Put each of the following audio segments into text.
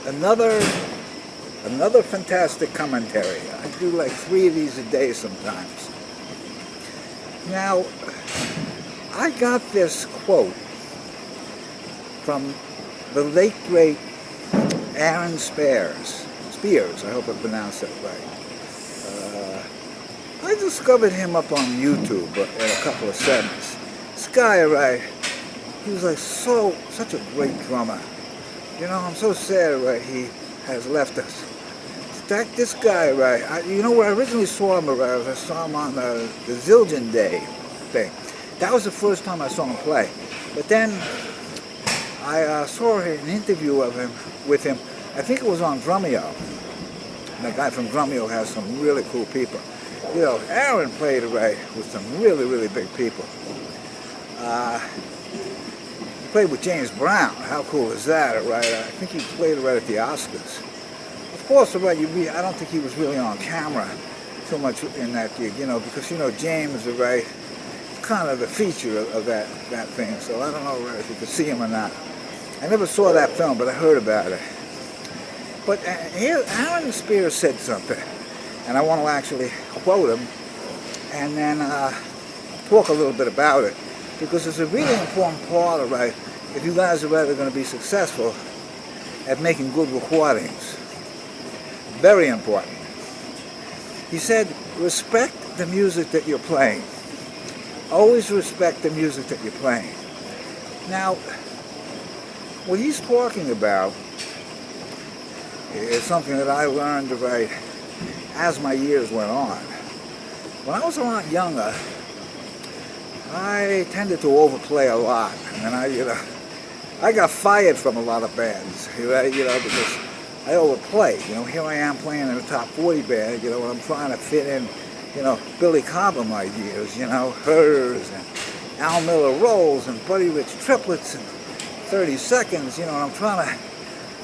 another fantastic commentary. I do like 3 of these a day sometimes. Now, I got this quote from the late great Aaron Spears. I hope I pronounced that right. I discovered him up on YouTube in a couple of segments. This guy, right, he was like such a great drummer. You know, I'm so sad, right, he has left us. This guy, right, where I originally saw him, right, I saw him on the Zildjian Day thing. That was the first time I saw him play. But then I saw an interview with him. I think it was on Drumeo. And the guy from Drumeo has some really cool people. You know, Aaron played, right, with some really, really big people. He played with James Brown. How cool is that, right? I think he played right at the Oscars. Of course, right, I don't think he was really on camera too much in that gig, you know, because, you know, James, right, kind of the feature of that thing. So I don't know, right, if you could see him or not. I never saw that film, but I heard about it. But here, Aaron Spears said something, and I want to actually quote him and then talk a little bit about it, because it's a really important part of, right, if you guys are really going to be successful at making good recordings. Very important. He said, respect the music that you're playing. Always respect the music that you're playing. Now, what he's talking about is something that I learned, right, as my years went on. When I was a lot younger, I tended to overplay a lot, and I got fired from a lot of bands, right, because I overplayed. You know, here I am playing in a top 40 band, you know, and I'm trying to fit in, you know, Billy Cobham ideas, you know, Hers and Al Miller Rolls and Buddy Rich Triplets and 30 Seconds, you know, and I'm trying to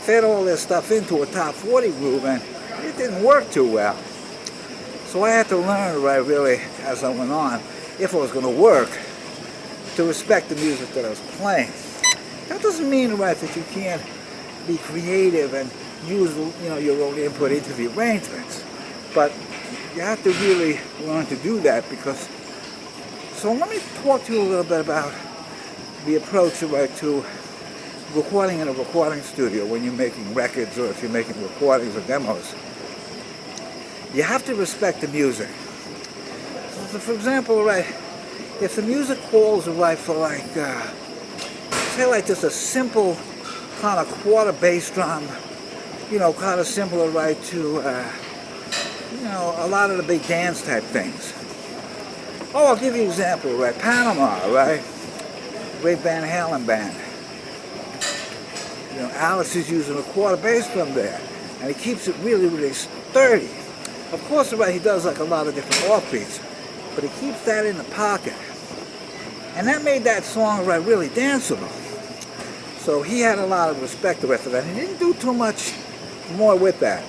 fit all this stuff into a top 40 groove, and it didn't work too well. So I had to learn, right, really, as I went on, if I was going to work, to respect the music that I was playing. That doesn't mean, right, that you can't be creative and use, you know, your own input into the arrangements. But you have to really learn to do that, because... So let me talk to you a little bit about the approach, right, to recording in a recording studio when you're making records, or if you're making recordings or demos. You have to respect the music. So for example, right, if the music calls, right, for like, say like just a simple kind of quarter bass drum, you know, kind of similar, right, to, you know, a lot of the big dance type things. Oh, I'll give you an example, right, Panama, right, great Van Halen band. You know, Alex is using a quarter bass drum there, and he keeps it really, really sturdy. Of course, right, he does like a lot of different offbeats, but he keeps that in the pocket. And that made that song, right, really danceable. So he had a lot of respect for that. He didn't do too much more with that.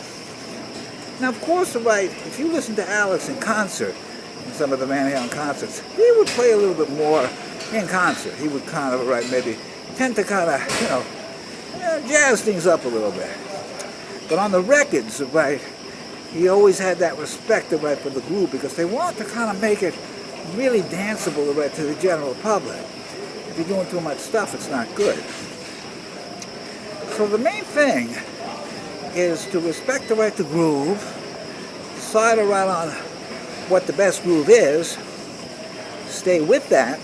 Now, of course, right, if you listen to Alex in concert, in some of the Van Halen concerts, he would play a little bit more in concert. He would kind of, right, maybe tend to kind of, you know, jazz things up a little bit. But on the records, right, he always had that respect, right, for the groove, because they want to kind of make it really danceable, right, to the general public. If you're doing too much stuff, it's not good. So the main thing is to respect the right to groove, decide right on what the best groove is, stay with that,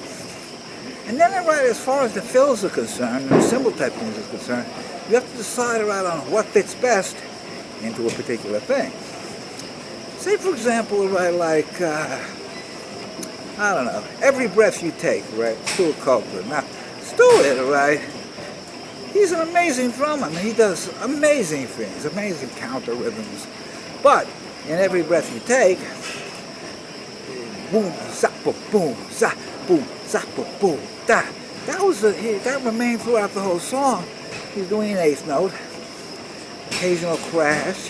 and then right, as far as the fills are concerned, and the cymbal type things are concerned, you have to decide right on what fits best into a particular thing. Say, for example, right, like, I don't know, Every Breath You Take, right, Stuart Copeland. Now, Stuart, right, he's an amazing drummer. I mean, he does amazing things, amazing counter rhythms. But in Every Breath You Take, boom, zap, boom, zap, boom, zap, boom, da. That remained throughout the whole song. He's doing an eighth note, occasional crash.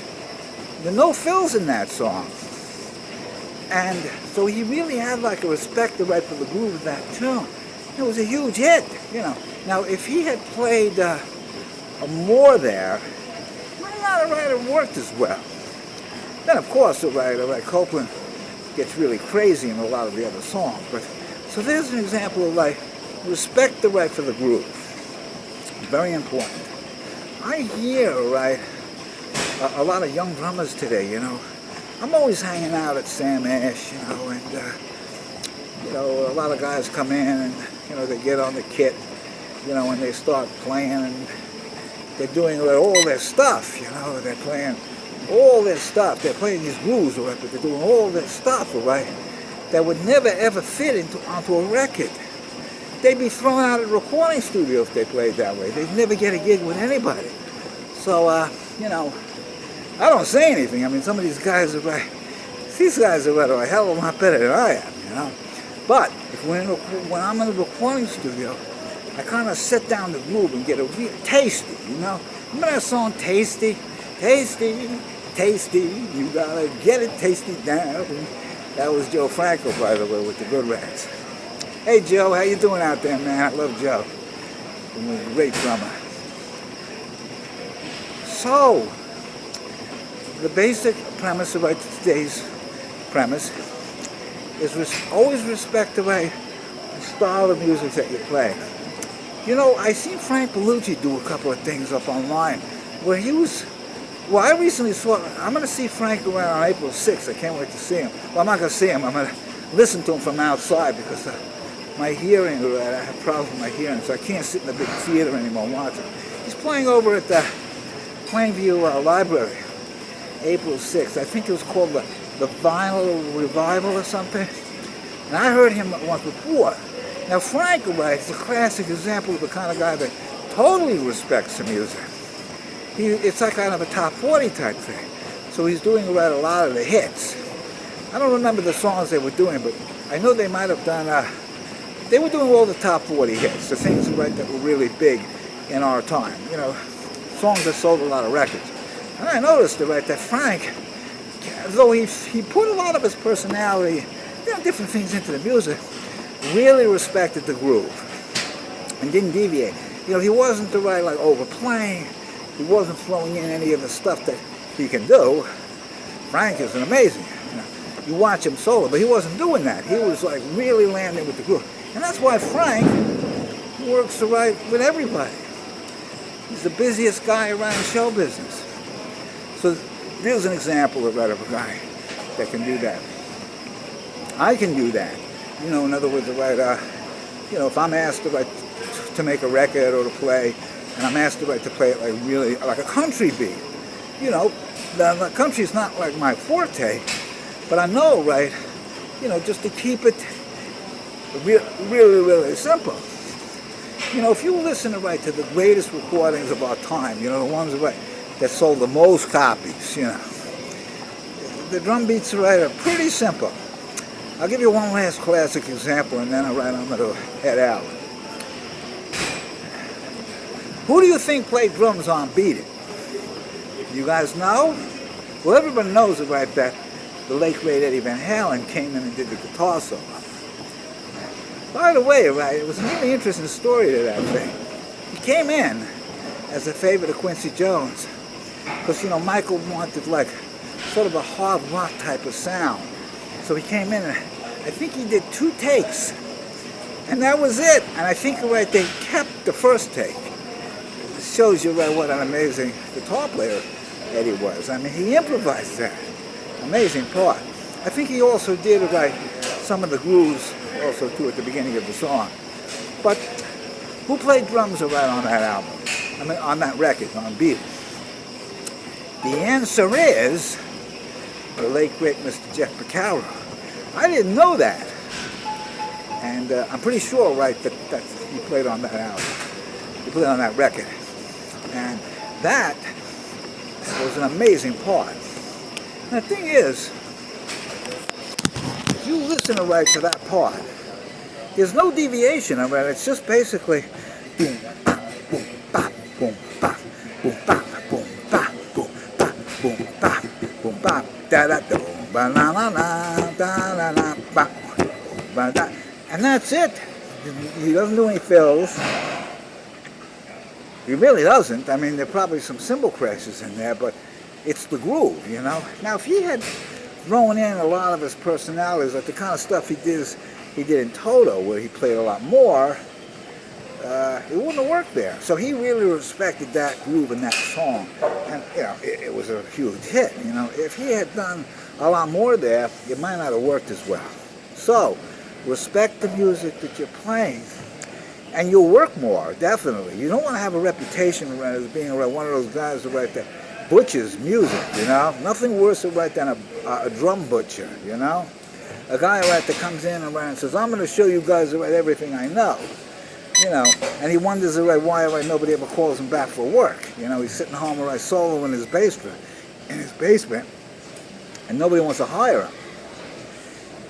There are no fills in that song. And so he really had like a respect right for the groove of that tune. It was a huge hit, you know. Now, if he had played more there, not right, it worked as well. Then of course, Copeland gets really crazy in a lot of the other songs. But so there's an example of like respect the right for the groove. Very important. I hear a lot of young drummers today. You know, I'm always hanging out at Sam Ash. You know, and a lot of guys come in and they get on the kit. You know, and they start playing and they're doing all their stuff. You know, they're playing all this stuff. They're playing these grooves, right? But they're doing all this stuff, right? That would never ever fit onto a record. They'd be thrown out of the recording studio if they played that way. They'd never get a gig with anybody. So, I don't say anything. I mean, some of these guys are a hell of a lot better than I am, you know. But when I'm in the recording studio, I kind of set down the groove and get a real tasty, you know. Remember that song, Tasty? Tasty, tasty, you gotta get it tasty down. That was Joe Franco, by the way, with the Good Rats. Hey Joe, how you doing out there, man? I love Joe. He's a great drummer. So, the basic premise of today's premise is always respect the style of music that you play. You know, I seen Frank Bellucci do a couple of things up online where he was. Well, I recently I'm going to see Frank around on April 6th. I can't wait to see him. Well, I'm not going to see him. I'm going to listen to him from outside because my hearing, I have problems with my hearing, so I can't sit in the big theater anymore and watch him. He's playing over at the Plainview Library, April 6th. I think it was called the Vinyl Revival or something. And I heard him once before. Now, Frank, is a classic example of the kind of guy that totally respects the music. It's like kind of a top 40 type thing. So he's doing a lot of the hits. I don't remember the songs they were doing, but I know they might have done, they were doing all the top 40 hits, the things that were really big in our time. You know, songs that sold a lot of records. And I noticed that Frank, though he put a lot of his personality, different things into the music, really respected the groove and didn't deviate. You know, he wasn't overplaying. He wasn't throwing in any of the stuff that he can do. Frank is an amazing. You watch him solo, but he wasn't doing that. He was really landing with the groove. And that's why Frank works with everybody. He's the busiest guy around show business. So there's an example of a guy that can do that. I can do that. You know, in other words, if I'm asked to make a record or to play, and I'm asked to play it really like a country beat. You know, the country's not my forte, but I know, just to keep it really, really simple. You know, if you listen to the greatest recordings of our time, the ones that sold the most copies, the drum beats are pretty simple. I'll give you one last classic example, and then I'm going to head out. Who do you think played drums on Beat It? You guys know? Well, everybody knows that the late great Eddie Van Halen came in and did the guitar solo. By the way, it was a really interesting story to that thing. He came in as a favor to Quincy Jones because, Michael wanted sort of a hard rock type of sound. So he came in and I think he did 2 takes. And that was it. And I think they kept the first take. It shows you what an amazing guitar player Eddie was. I mean, he improvised that. Amazing part. I think he also did some of the grooves also too at the beginning of the song. But who played drums on that album? I mean, on that record, on Beat It? The answer is the late great Mr. Jeff Porcaro. I didn't know that. And I'm pretty sure, that he played on that album. He played on that record. And that was an amazing part. And the thing is, if you listen to that part, there's no deviation of it. It's just basically boom, bop, boom, bop, boom, bop, boom, bop, boom, bop, boom, bop, boom, bop, da da da, ba la la la, da la la, ba, ba da, and that's it. He doesn't do any fills. He really doesn't. I mean, there are probably some cymbal crashes in there, but it's the groove, you know. Now, if he had thrown in a lot of his personalities, like the kind of stuff he did in Toto, where he played a lot more, it wouldn't have worked there. So he really respected that groove in that song, and you know, it was a huge hit. You know, if he had done a lot more there, it might not have worked as well. So, respect the music that you're playing, and you'll work more, definitely. You don't want to have a reputation as being one of those guys who write that butchers music, you know. Nothing worse to write than a drum butcher, you know. A guy that comes in and says, I'm going to show you guys everything I know, you know, and he wonders why nobody ever calls him back for work. You know, he's sitting home right solo in his basement, and nobody wants to hire him.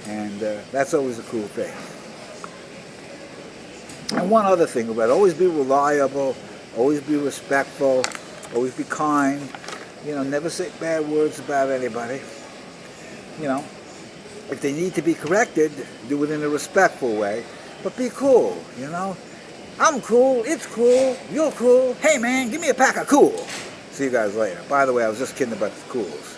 And that's always a cool thing. And one other thing about it, always be reliable, always be respectful, always be kind, you know, never say bad words about anybody. You know, if they need to be corrected, do it in a respectful way, but be cool, you know. I'm cool, it's cool, you're cool, hey man, give me a pack of cool. See you guys later. By the way, I was just kidding about the cools.